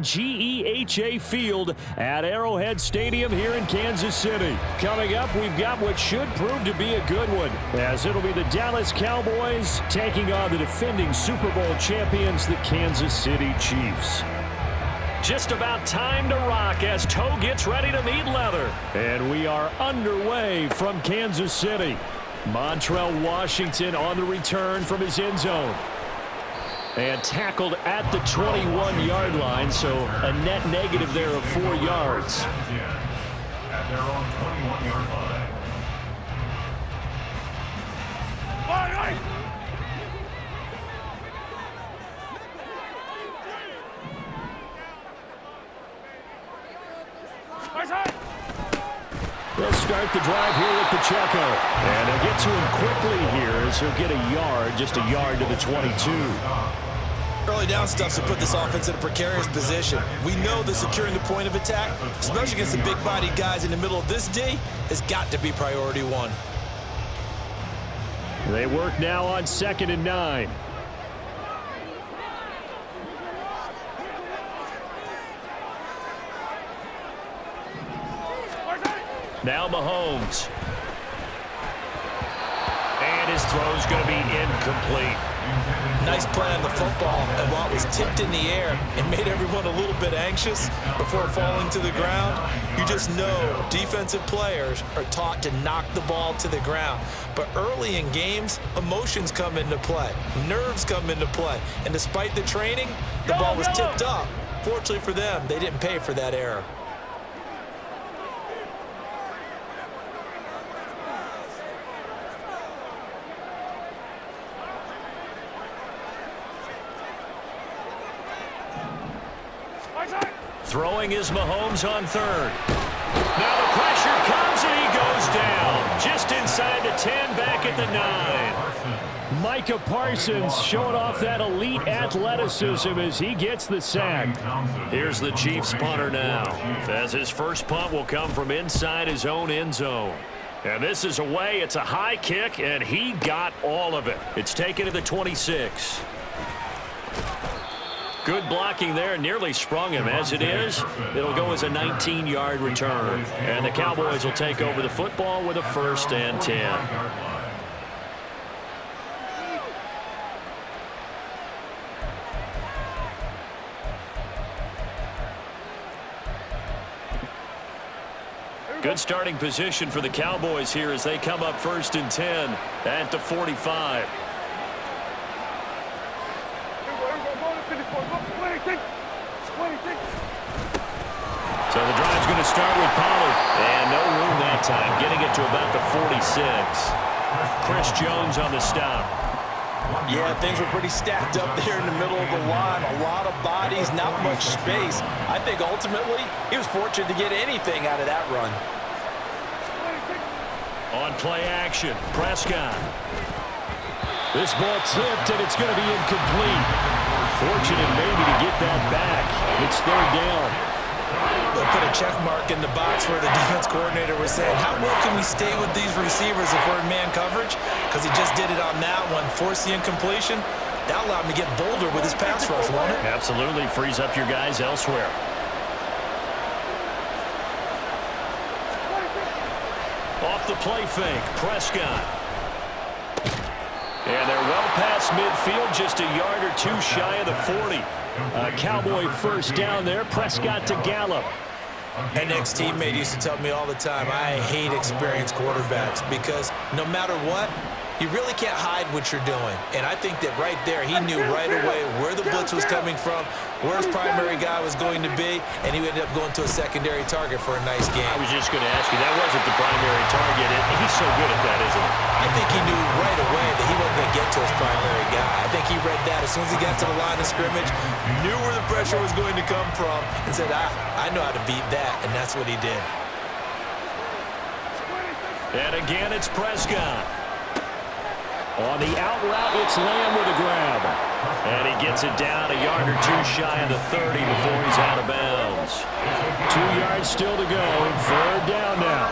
GEHA Field at Arrowhead Stadium here in Kansas City. Coming up, we've got what should prove to be a good one, as it'll be the Dallas Cowboys taking on the defending Super Bowl champions, the Kansas City Chiefs. Just about time to rock as toe gets ready to meet leather. And we are underway from Kansas City. Montrell Washington on the return from his end zone. And tackled at the 21-yard line, so a net negative there of 4 yards. At their own 21-yard line. They'll start the drive here with Pacheco. And they'll get to him quickly here as he'll get a yard, just a yard to the 22. Early down stuff to put this offense in a precarious position. We know that securing the point of attack, especially against the big-bodied guys in the middle of this D, has got to be priority one. They work now on 2nd and 9. Now Mahomes. And his throw's going to be incomplete. Nice play on the football, and while it was tipped in the air, it made everyone a little bit anxious before falling to the ground. You just know defensive players are taught to knock the ball to the ground. But early in games, emotions come into play. Nerves come into play. And despite the training, the ball was tipped up. Fortunately for them, they didn't pay for that error. Throwing is Mahomes on 3rd. Now the pressure comes and he goes down. Just inside the 10, back at the 9. Micah Parsons showing off that elite athleticism as he gets the sack. Here's the Chiefs punter now, as his first punt will come from inside his own end zone. And this is away. It's a high kick, and he got all of it. It's taken to the 26. Good blocking there, nearly sprung him. As it is, it'll go as a 19-yard return. And the Cowboys will take over the football with a 1st and 10. Good starting position for the Cowboys here as they come up 1st and 10 at the 45. So the drive's going to start with Pollard. And no room that time, getting it to about the 46. Chris Jones on the stop. Yeah, things were pretty stacked up there in the middle of the line. A lot of bodies, not much space. I think ultimately he was fortunate to get anything out of that run. On play action, Prescott. This ball tipped, and it's going to be incomplete. Fortunate maybe to get that back. It's 3rd down. They'll put a check mark in the box where the defense coordinator was saying, how well can we stay with these receivers if we're in man coverage? Because he just did it on that one, forced the incompletion. That allowed him to get bolder with his pass rush, won't it? Absolutely, frees up your guys elsewhere. Off the play fake, Prescott. And they're well past midfield, just a yard or 2 shy of the 40. A Cowboy 1st down there, Prescott to Gallup. An ex-teammate used to tell me all the time, I hate experienced quarterbacks because no matter what, you really can't hide what you're doing. And I think that right there, he knew right away where the blitz was coming from, where his primary guy was going to be, and he ended up going to a secondary target for a nice game. I was just going to ask you, that wasn't the primary target. He's so good at that, isn't he? I think he knew right away that he wasn't going to get to his primary guy. I think he read that as soon as he got to the line of scrimmage, knew where the pressure was going to come from, and said, I know how to beat that, and that's what he did. And again, it's Prescott. On the out route, it's Lamb with a grab. And he gets it down a yard or 2 shy of the 30 before he's out of bounds. 2 yards still to go. 3rd down now.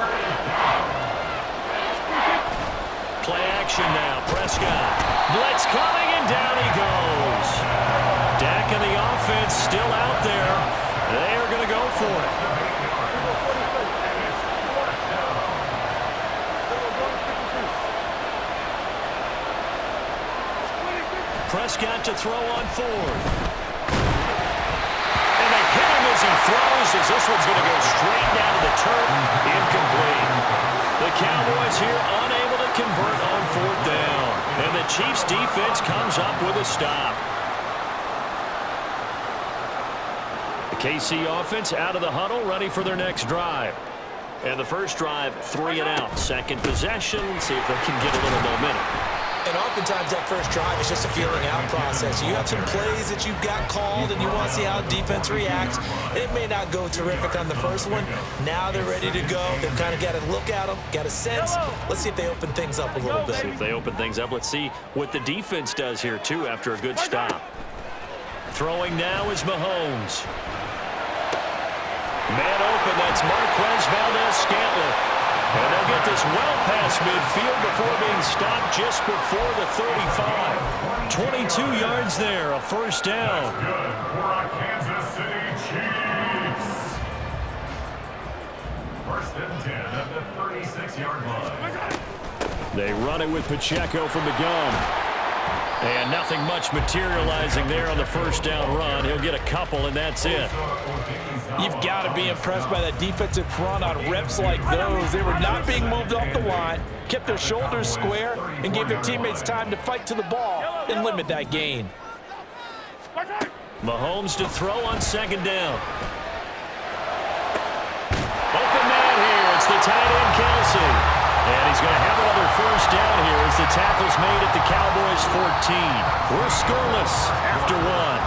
Play action now. Prescott. Blitz coming, and down he goes. Dak and the offense still out there. Prescott to throw on fourth. And they hit him as he throws, as this one's going to go straight down to the turf. Incomplete. The Cowboys here unable to convert on fourth down. And the Chiefs defense comes up with a stop. The KC offense out of the huddle, ready for their next drive. And the first drive, 3 and out. Second possession, see if they can get a little momentum. And oftentimes that first drive is just a feeling out process. You have some plays that you've got called and you want to see how defense reacts. It may not go terrific on the first one. Now they're ready to go. They've kind of got to look at them, got a sense. Let's see if they open things up a little bit. See if they open things up. Let's see what the defense does here, too, after a good stop. Throwing now is Mahomes. Man open, that's Marquez Valdez-Scantling. And they'll get this well past midfield before being stopped just before the 35. 22 yards there, a first down. Good for our Kansas City Chiefs. First and 10 at the 36-yard line. They run it with Pacheco from the gun. And nothing much materializing there on the first down run. He'll get a couple, and that's it. You've got to be impressed by that defensive front on reps like those. They were not being moved off the line, kept their shoulders square, and gave their teammates time to fight to the ball and limit that gain. Mahomes to throw on second down. Open man here. It's the tight end, Kelsey. And he's going to have another first down here as the tackle's made at the Cowboys 14. We're scoreless after one.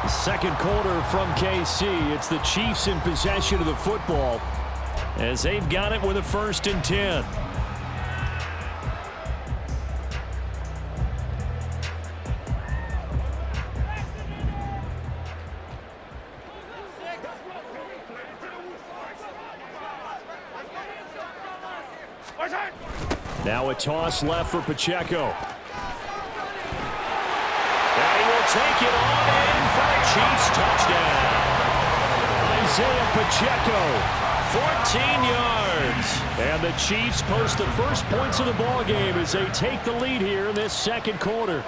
The second quarter from KC. It's the Chiefs in possession of the football as they've got it with a first and 10. Now a toss left for Pacheco. And he will take it on in for a Chiefs touchdown. Isaiah Pacheco, 14 yards. And the Chiefs post the first points of the ball game as they take the lead here in this second quarter.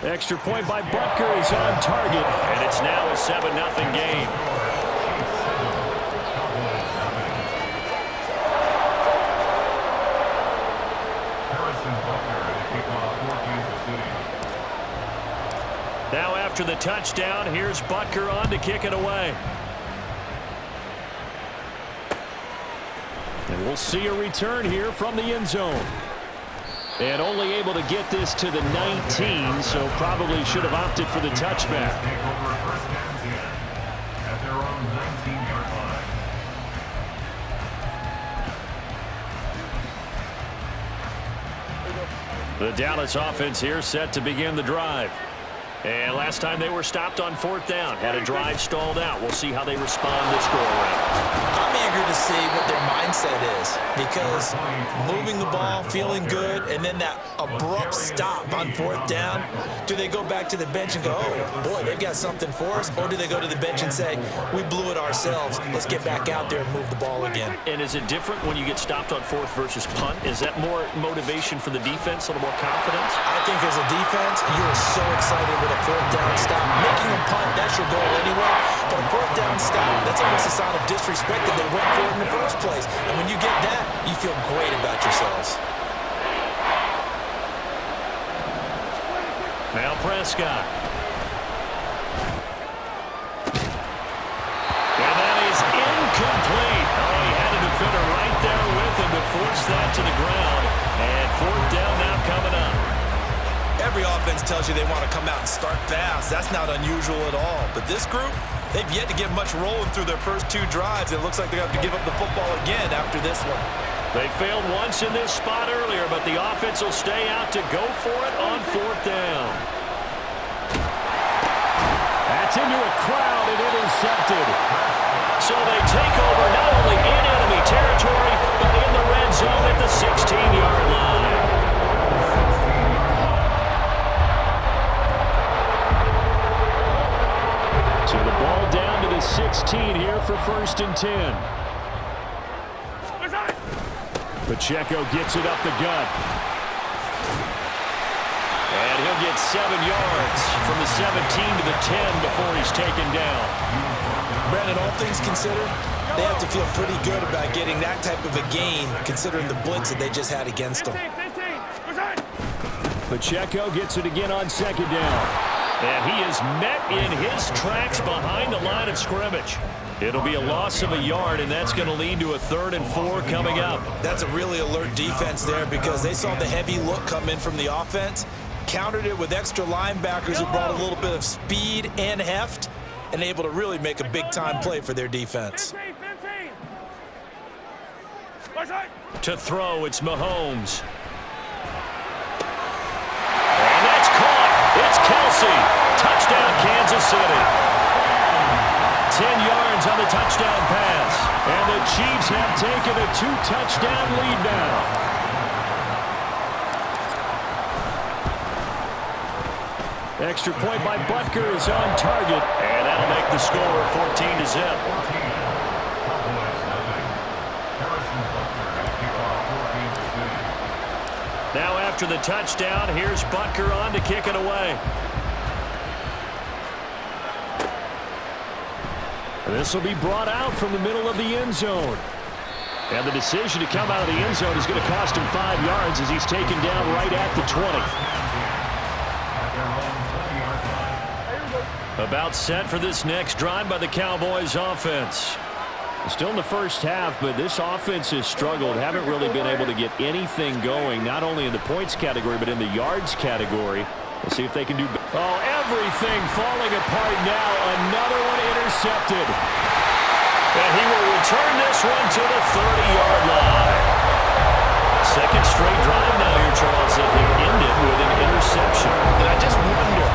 Extra point by Butker is on target, and it's now a 7-0 game. Now after the touchdown, here's Butker on to kick it away. And we'll see a return here from the end zone. And only able to get this to the 19, so probably should have opted for the touchback. At their own 19-yard line. The Dallas offense here set to begin the drive. And last time they were stopped on fourth down, had a drive stalled out. We'll see how they respond this go-around. I'm eager to see what their mindset is, because moving the ball, feeling good, and then that abrupt stop on fourth down, do they go back to the bench and go, oh, boy, they've got something for us, or do they go to the bench and say, we blew it ourselves, let's get back out there and move the ball again? And is it different when you get stopped on fourth versus punt? Is that more motivation for the defense, a little more confidence? I think as a defense, you're so excited with a fourth down stop. Making a punt, that's your goal anyway. But a fourth down stop, that's almost a sign of disrespect that they went for it in the first place. And when you get that, you feel great about yourselves. Now Prescott. And that is incomplete. Oh, he had a defender right there with him to force that to the ground. And fourth down now coming up. Every offense tells you they want to come out and start fast. That's not unusual at all. But this group, they've yet to get much rolling through their first two drives. It looks like they have to give up the football again after this one. They failed once in this spot earlier, but the offense will stay out to go for it on fourth down. That's into a crowd and intercepted. So they take over not only in enemy territory, but in the red zone at the 16-yard line. So the ball down to the 16 here for first and 10. Pacheco gets it up the gut. And he'll get 7 yards from the 17 to the 10 before he's taken down. Brandon, all things considered, they have to feel pretty good about getting that type of a gain considering the blitz that they just had against them. Pacheco gets it again on 2nd down. And he is met in his tracks behind the line of scrimmage. It'll be a loss of a yard, and that's going to lead to a 3rd and 4 coming up. That's a really alert defense there because they saw the heavy look come in from the offense, countered it with extra linebackers who brought a little bit of speed and heft, and able to really make a big-time play for their defense. To throw, it's Mahomes. And that's caught. It's Kelsey. Touchdown, Kansas City. 10 yards on the touchdown pass. And the Chiefs have taken a 2-touchdown lead now. Extra point by Butker is on target. And that'll make the score 14-0. Now after the touchdown, here's Butker on to kick it away. This will be brought out from the middle of the end zone. And the decision to come out of the end zone is going to cost him 5 yards as he's taken down right at the 20. About set for this next drive by the Cowboys offense. Still in the first half, but this offense has struggled. Haven't really been able to get anything going, not only in the points category, but in the yards category. We'll see if they can do. Oh, everything falling apart now. Another one intercepted. And he will return this one to the 30-yard line. Second straight drive now here, Charles, that have ended with an interception. And I just wonder,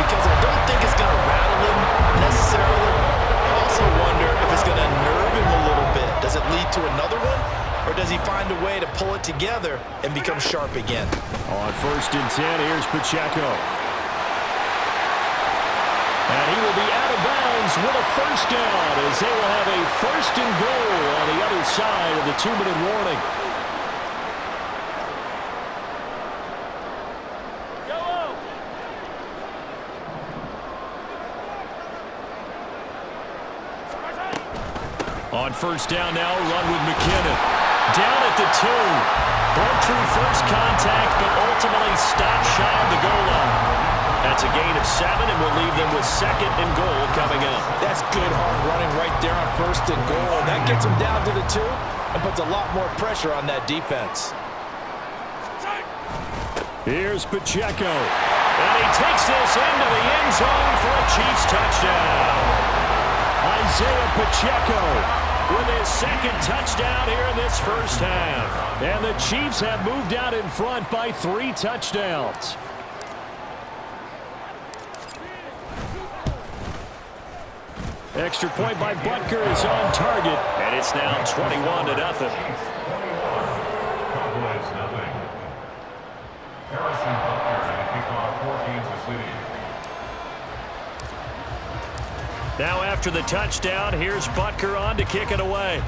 because I don't think it's going to rattle him necessarily. I also wonder if it's going to nerve him a little bit. Does it lead to another one? Or does he find a way to pull it together and become sharp again? On 1st and 10, here's Pacheco. And he will be out of bounds with a 1st down as they will have a 1st and goal on the other side of the 2-minute warning. On 1st down now, run with McKinnon. Down at the 2. Broke through first contact, but ultimately stopped shy of the goal line. That's a gain of 7, and we'll leave them with 2nd and goal coming up. That's good hard running right there on 1st and goal. That gets them down to the 2 and puts a lot more pressure on that defense. Here's Pacheco. And he takes this into the end zone for a Chiefs touchdown. Isaiah Pacheco with his 2nd touchdown here in this first half. And the Chiefs have moved out in front by 3 touchdowns. Extra point by Butker is on target, and it's now 21-0. Cowboys nothing. Harrison Butker and a kickoff for Kansas City. Now after the touchdown, here's Butker on to kick it away.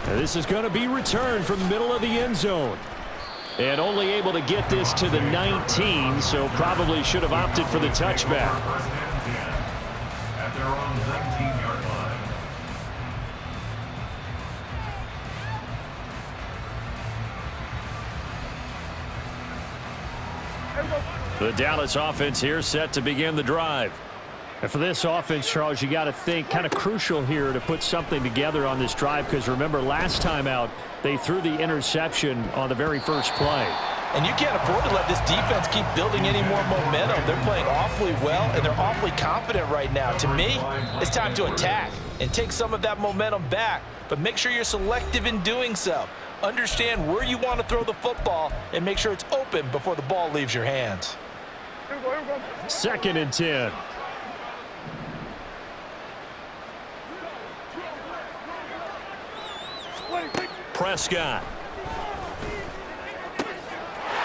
And this is going to be returned from the middle of the end zone. And only able to get this to the 19, so probably should have opted for the touchback. At their own 19-yard line. The Dallas offense here set to begin the drive. And for this offense, Charles, you got to think kind of crucial here to put something together on this drive, because remember last time out they threw the interception on the very first play. And you can't afford to let this defense keep building any more momentum. They're playing awfully well, and they're awfully confident right now. To me, it's time to attack and take some of that momentum back, but make sure you're selective in doing so. Understand where you want to throw the football and make sure it's open before the ball leaves your hands. 2nd and 10. Prescott.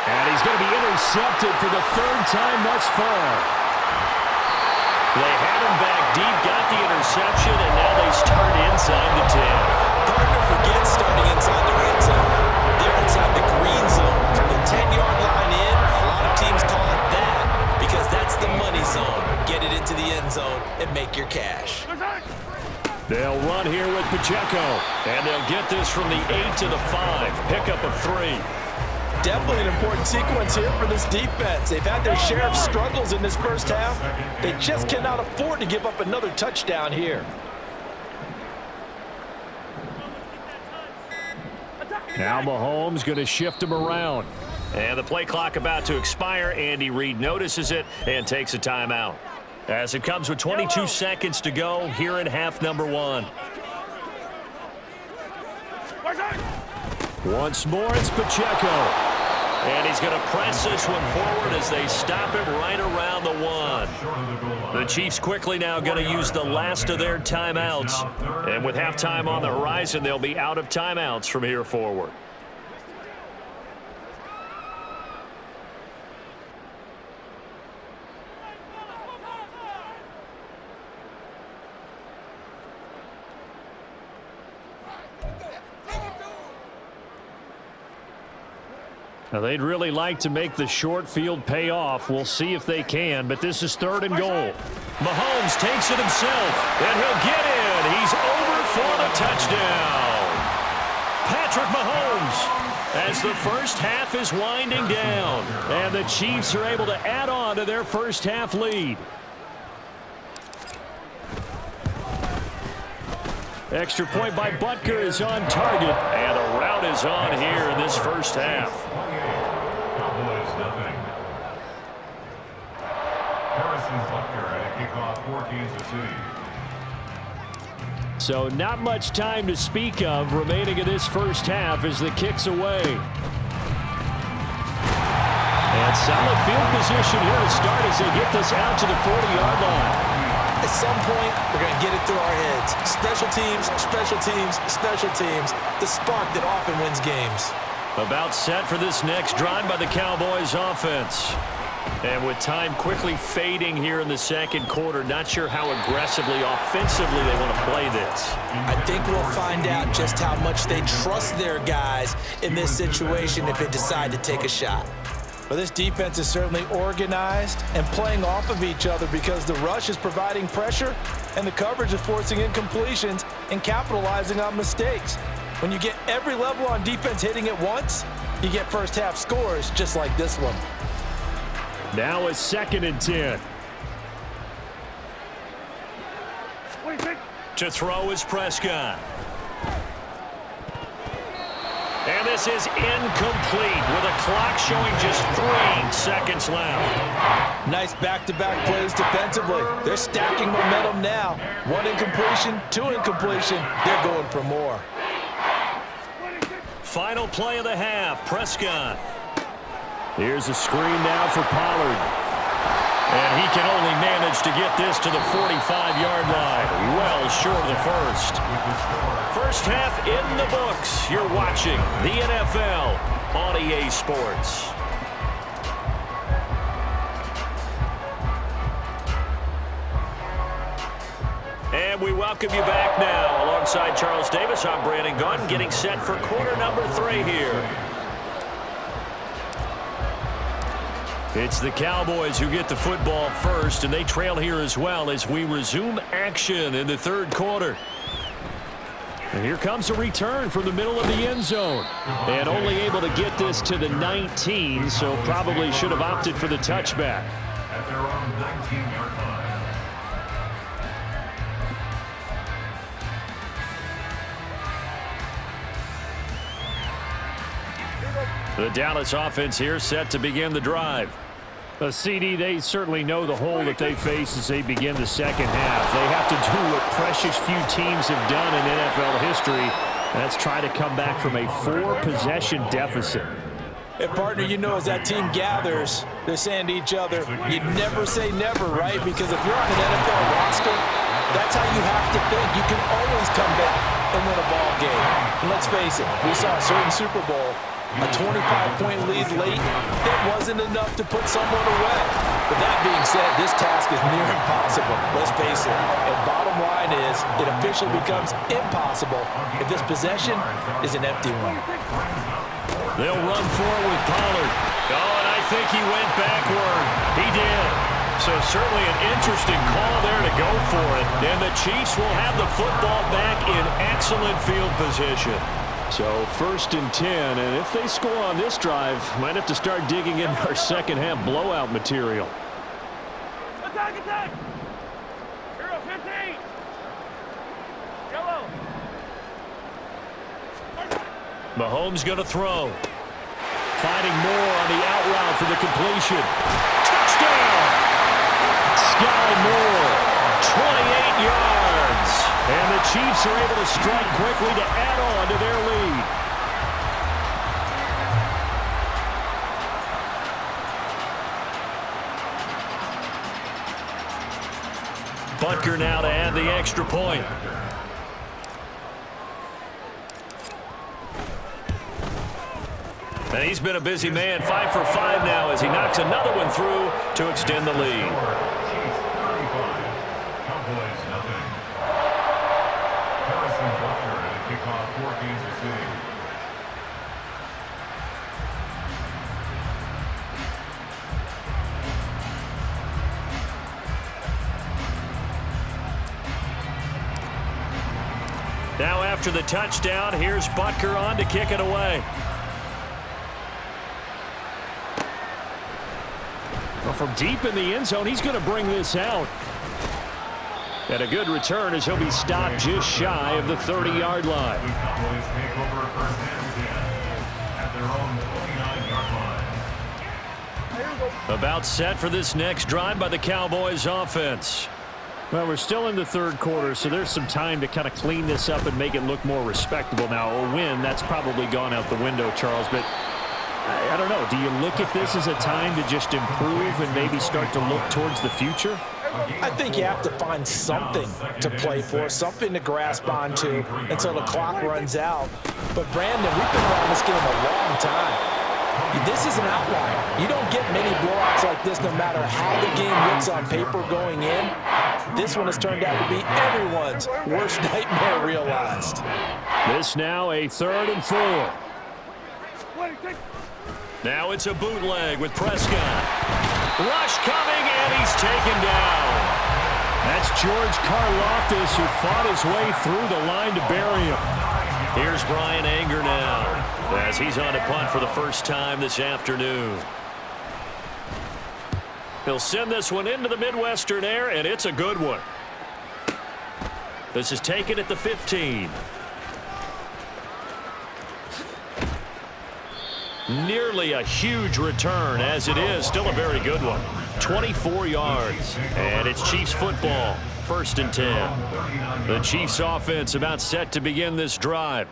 And he's going to be intercepted for the 3rd time thus far. They had him back deep, got the interception, and now they start inside the 10. Partner forgets starting inside the red zone. They're inside the green zone. From the 10-yard line in, a lot of teams call it that because that's the money zone. Get it into the end zone and make your cash. They'll run here with Pacheco, and they'll get this from the 8 to the 5. Pickup of 3. Definitely an important sequence here for this defense. They've had their share of struggles in this first half. They just cannot afford to give up another touchdown here. Now Mahomes going to shift him around. And the play clock about to expire. Andy Reid notices it and takes a timeout. As it comes with 22 seconds to go here in half number 1. Once more, it's Pacheco. And he's going to press this one forward as they stop him right around the 1. The Chiefs quickly now going to use the last of their timeouts. And with halftime on the horizon, they'll be out of timeouts from here forward. Now, they'd really like to make the short field pay off. We'll see if they can, but this is 3rd and goal. Mahomes takes it himself, and he'll get in. He's over for the touchdown. Patrick Mahomes, as the first half is winding down, and the Chiefs are able to add on to their first half lead. Extra point by Butker is on target, and the route is on here in this first half. Cowboys nothing. Harrison Butker at a kickoff for Kansas City. So not much time to speak of remaining in this first half as the kick's away. And solid field position here to start as they get this out to the 40-yard line. At some point, we're going to get it through our heads. Special teams, special teams, special teams. The spark that often wins games. About set for this next drive by the Cowboys offense. And with time quickly fading here in the second quarter, not sure how aggressively, offensively they want to play this. I think we'll find out just how much they trust their guys in this situation if they decide to take a shot. But this defense is certainly organized and playing off of each other because the rush is providing pressure and the coverage is forcing incompletions and capitalizing on mistakes. When you get every level on defense hitting at once, you get first half scores just like this one. Now a 2nd and 10. To throw is Prescott. And this is incomplete with a clock showing just 3 seconds left. Nice back-to-back plays defensively. They're stacking momentum now. 1 incompletion, 2 incompletion. They're going for more. Final play of the half, Prescott. Here's a screen now for Pollard. And he can only manage to get this to the 45-yard line. Well short of the first. First half in the books. You're watching the NFL on EA Sports. And we welcome you back now. Alongside Charles Davis, I'm Brandon Gaudin, getting set for quarter number 3 here. It's the Cowboys who get the football first, and they trail here as well as we resume action in the 3rd quarter. And here comes a return from the middle of the end zone. And only able to get this to the 19, so probably should have opted for the touchback. At their own 19-yard line. The Dallas offense here set to begin the drive. CD, they certainly know the hole that they face as they begin the second half. They have to do what precious few teams have done in NFL history. That's try to come back from a 4-possession deficit. And partner, you know, as that team gathers, they're saying to each other, you never say never, right? Because if you're on an NFL roster, that's how you have to think. You can always come back and win a ball game. And let's face it, we saw a certain Super Bowl A 25-point lead late, that wasn't enough to put someone away. But that being said, this task is near impossible, let's face it. And bottom line is, it officially becomes impossible if this possession is an empty one. They'll run forward with Pollard. Oh, and I think he went backward. He did. So certainly an interesting call there to go for it. And the Chiefs will have the football back in excellent field position. So 1st and 10, and if they score on this drive, might have to start digging in our second half blowout material. Attack, attack! Hero 15! Yellow! Mahomes going to throw. Finding Moore on the out route for the completion. Touchdown! Sky Moore, 28 yards. And the Chiefs are able to strike quickly to add on to their lead. Butker now to add the extra point. And he's been a busy man, 5 for 5 now as he knocks another one through to extend the lead. Now after the touchdown, here's Butker on to kick it away. Well, from deep in the end zone, he's going to bring this out. And a good return as he'll be stopped just shy of the 30-yard line. About set for this next drive by the Cowboys offense. Well, we're still in the third quarter, so there's some time to kind of clean this up and make it look more respectable. Now, a win, that's probably gone out the window, Charles, but I don't know. Do you look at this as a time to just improve and maybe start to look towards the future? I think you have to find something to play for, something to grasp onto until the clock runs out. But, Brandon, we've been around this game a long time. This is an outlier. You don't get many blowouts like this no matter how the game looks on paper going in. This one has turned out to be everyone's worst nightmare realized. This now a 3rd and 4. Now it's a bootleg with Prescott. Rush coming, and he's taken down. That's George Karlaftis, who fought his way through the line to bury him. Here's Brian Anger now as he's on to punt for the first time this afternoon. He'll send this one into the Midwestern air, and it's a good one. This is taken at the 15. Nearly a huge return, as it is still a very good one. 24 yards, and it's Chiefs football, 1st and 10. The Chiefs offense about set to begin this drive.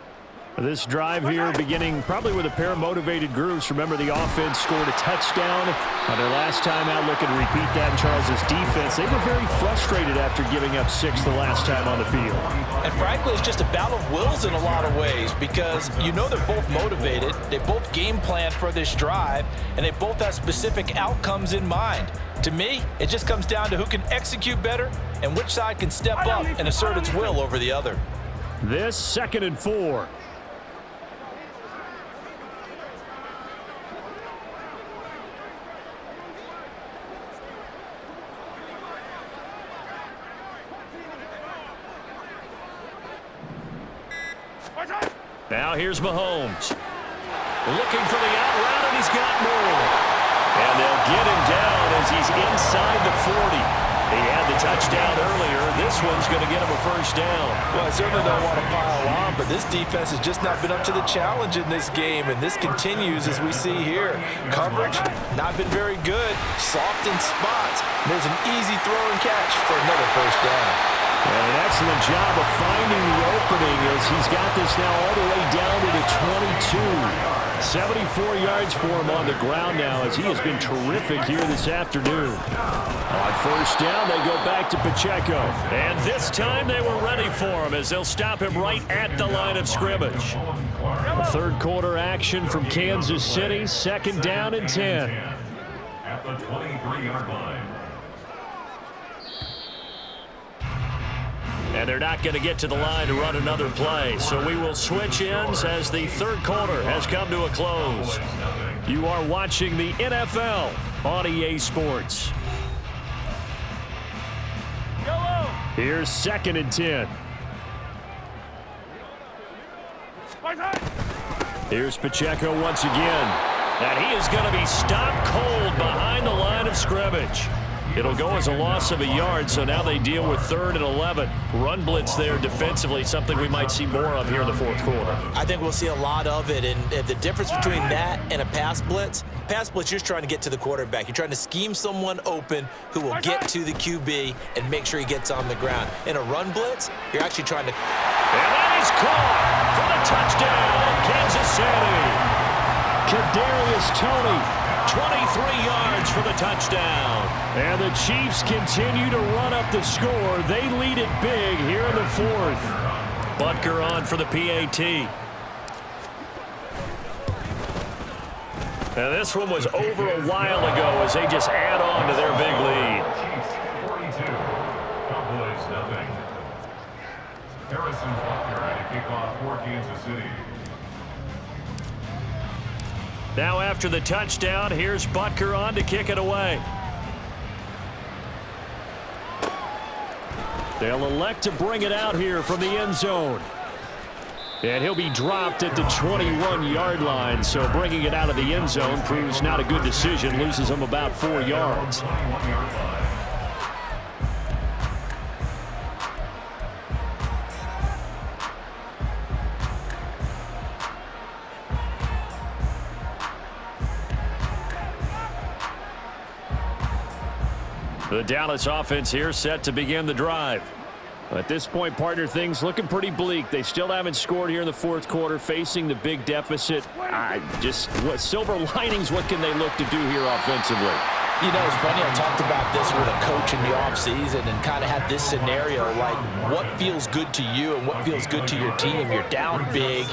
This drive here beginning probably with a pair of motivated groups. Remember, the offense scored a touchdown on their last time out. Looking to repeat that in Charles's defense. They were very frustrated after giving up 6 the last time on the field. And frankly, it's just a battle of wills in a lot of ways because you know they're both motivated. They both game planned for this drive, and they both have specific outcomes in mind. To me, it just comes down to who can execute better and which side can step up and assert its will over the other. This 2nd and 4. Now here's Mahomes. Looking for the out route, and he's got more. And they'll get him down as he's inside the 40. He had the touchdown earlier. This one's going to get him a first down. Well, I certainly don't want to pile on, but this defense has just not been up to the challenge in this game, and this continues as we see here. Coverage, not been very good. Soft in spots. There's an easy throw and catch for another first down. And an excellent job of finding the opening as he's got this now all the way down to the 22. 74 yards for him on the ground now, as he has been terrific here this afternoon. On first down, they go back to Pacheco. And this time they were ready for him, as they'll stop him right at the line of scrimmage. Third quarter action from Kansas City. Second down and 10. At the 23-yard line. And they're not going to get to the line to run another play. So we will switch ends as the third quarter has come to a close. You are watching the NFL on EA Sports. Here's second and 10. Here's Pacheco once again. And he is going to be stopped cold behind the line of scrimmage. It'll go as a loss of a yard, so now they deal with 3rd and 11. Run blitz there defensively, something we might see more of here in the fourth quarter. I think we'll see a lot of it, and the difference between that and a pass blitz, you're just trying to get to the quarterback. You're trying to scheme someone open who will get to the QB and make sure he gets on the ground. In a run blitz, you're actually trying to... And that is caught for the touchdown, Kansas City. Kadarius Toney, 23 yards for the touchdown. And the Chiefs continue to run up the score. They lead it big here in the fourth. Butker on for the PAT. And this one was over a while ago as they just add on to their big lead. Chiefs 42, Cowboys nothing. Harrison Butker at a kickoff for Kansas City. Now after the touchdown, here's Butker on to kick it away. They'll elect to bring it out here from the end zone. And he'll be dropped at the 21-yard line, so bringing it out of the end zone proves not a good decision, loses him about 4 yards. The Dallas offense here set to begin the drive. At this point, partner, things looking pretty bleak. They still haven't scored here in the fourth quarter, facing the big deficit. What silver linings, what can they look to do here offensively? You know, it's funny, I talked about this with a coach in the offseason and kind of had this scenario, like what feels good to you and what feels good to your team. You're down big.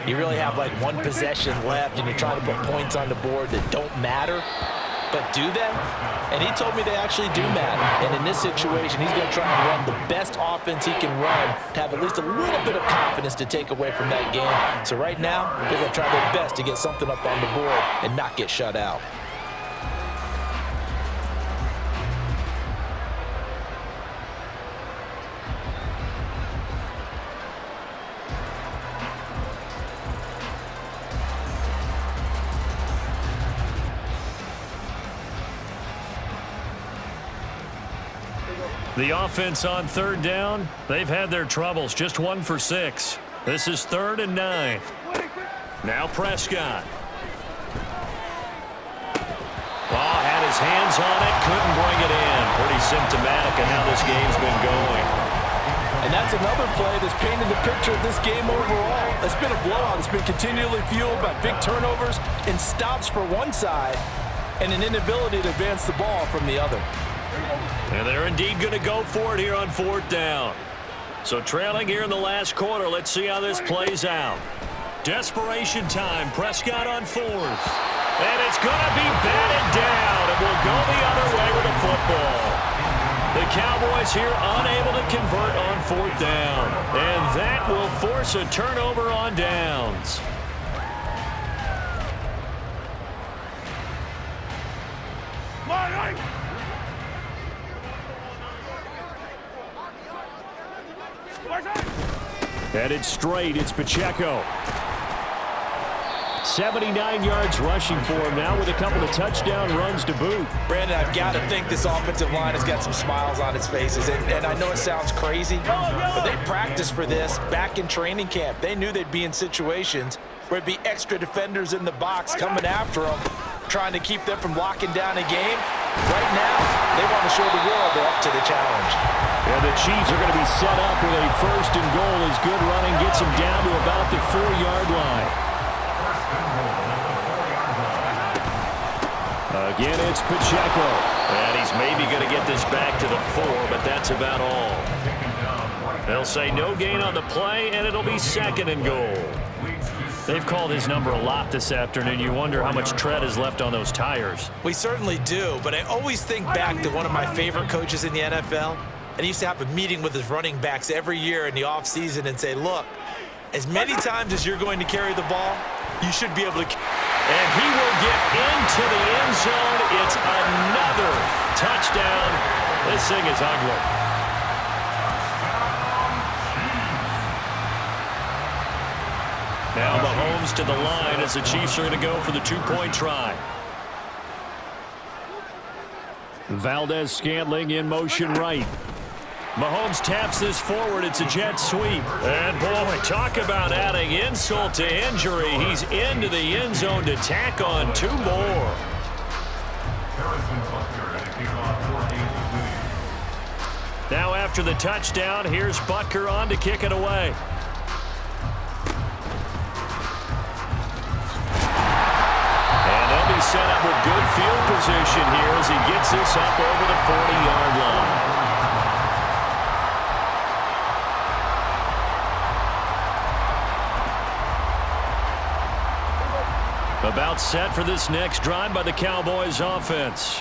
You really have like one possession left, and you're trying to put points on the board that don't matter. But do they? And he told me they actually do matter. And in this situation, he's going to try and run the best offense he can run to have at least a little bit of confidence to take away from that game. So right now, they're going to try their best to get something up on the board and not get shut out. The offense on third down, they've had their troubles, just 1 for 6. This is 3rd and 9. Now Prescott. Had his hands on it, couldn't bring it in. Pretty symptomatic of how this game's been going. And that's another play that's painted the picture of this game overall. It's been a blowout. It's been continually fueled by big turnovers and stops for one side and an inability to advance the ball from the other. And they're indeed going to go for it here on 4th down. So trailing here in the last quarter, let's see how this plays out. Desperation time, Prescott on 4th. And it's going to be batted down, and we'll go the other way with the football. The Cowboys here unable to convert on 4th down. And that will force a turnover on downs. Headed straight, it's Pacheco. 79 yards rushing for him now with a couple of touchdown runs to boot. Brandon, I've got to think this offensive line has got some smiles on its faces. And I know it sounds crazy, but they practiced for this back in training camp. They knew they'd be in situations where it'd be extra defenders in the box coming after them, trying to keep them from locking down a game. Right now, they want to show the world they're up to the challenge. And the Chiefs are going to be set up with a 1st and goal as good running gets them down to about the 4-yard line. Again, it's Pacheco. And he's maybe going to get this back to the 4, but that's about all. They'll say no gain on the play, and it'll be 2nd and goal. They've called his number a lot this afternoon. You wonder how much tread is left on those tires. We certainly do, but I always think back to one of my favorite coaches in the NFL, and he used to have a meeting with his running backs every year in the offseason and say, look, as many times as you're going to carry the ball, you should be able to. And he will get into the end zone. It's another touchdown. This thing is ugly. Now Mahomes to the line as the Chiefs are going to go for the 2-point try. Valdez-Scantling in motion right. Mahomes taps this forward. It's a jet sweep. And, boy, talk about adding insult to injury. He's into the end zone to tack on 2 more. Now after the touchdown, here's Butker on to kick it away. Set up with good field position here as he gets this up over the 40-yard line. About set for this next drive by the Cowboys offense.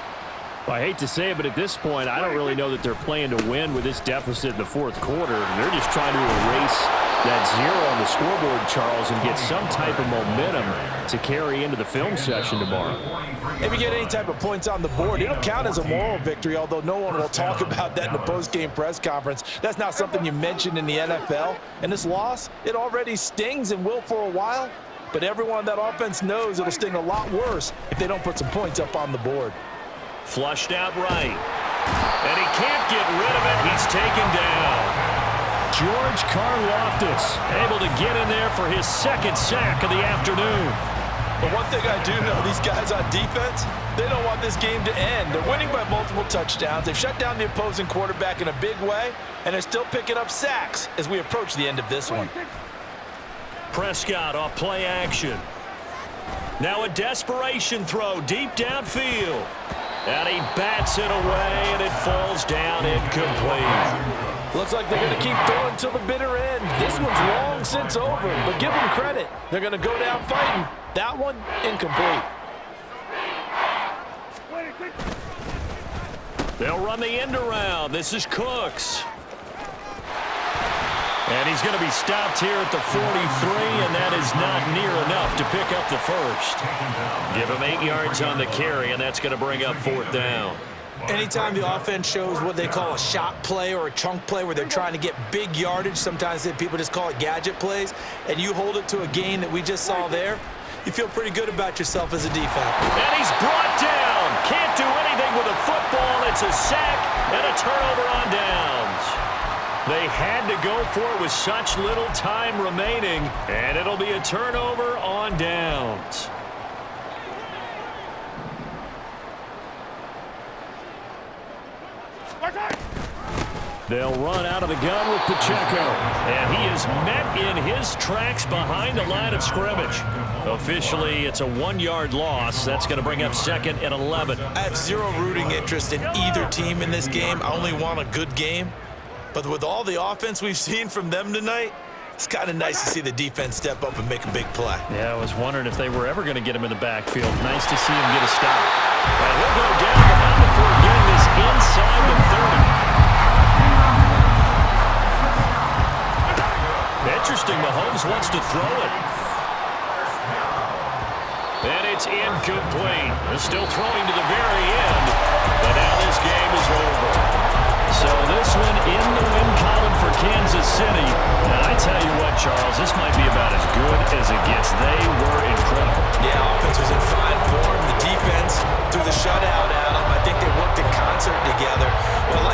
Well, I hate to say it, but at this point, I don't really know that they're playing to win with this deficit in the 4th quarter. They're just trying to erase that 0 on the scoreboard, Charles, and get some type of momentum to carry into the film session tomorrow. If you get any type of points on the board, it'll count as a moral victory, although no one will talk about that in the post-game press conference. That's not something you mentioned in the NFL. And this loss, it already stings and will for a while, but everyone on that offense knows it'll sting a lot worse if they don't put some points up on the board. Flushed out right. And he can't get rid of it. He's taken down. George Karlaftis able to get in there for his 2nd sack of the afternoon. But one thing I do know, these guys on defense, they don't want this game to end. They're winning by multiple touchdowns. They've shut down the opposing quarterback in a big way, and they're still picking up sacks as we approach the end of this one. Prescott off play action. Now a desperation throw deep downfield. And he bats it away, and it falls down incomplete. Looks like they're going to keep throwing till the bitter end. This one's long since over, but give them credit. They're going to go down fighting. That one, incomplete. They'll run the end around. This is Cooks. And he's going to be stopped here at the 43, and that is not near enough to pick up the first. Give him 8 yards on the carry, and that's going to bring up 4th down. Anytime the offense shows what they call a shot play or a chunk play where they're trying to get big yardage, sometimes people just call it gadget plays, and you hold it to a gain that we just saw there, you feel pretty good about yourself as a defense. And he's brought down. Can't do anything with a football. It's a sack and a turnover on downs. They had to go for it with such little time remaining, and it'll be a turnover on downs. They'll run out of the gun with Pacheco, and he is met in his tracks behind the line of scrimmage. Officially, it's a 1-yard loss. That's going to bring up 2nd and 11. I have zero rooting interest in either team in this game. I only want a good game. But with all the offense we've seen from them tonight, it's kind of nice to see the defense step up and make a big play. Yeah, I was wondering if they were ever going to get him in the backfield. Nice to see him get a stop. And he'll go down the line before getting this inside the 30. Interesting, Mahomes wants to throw it. And it's incomplete. They're still throwing to the very end. But now this game is over. So this one in the win column for Kansas City. Now, I tell you what, Charles, this might be about as good as it gets. They were incredible. Yeah, offense was in fine form. The defense threw the shutout at them. I think they worked in concert together. What I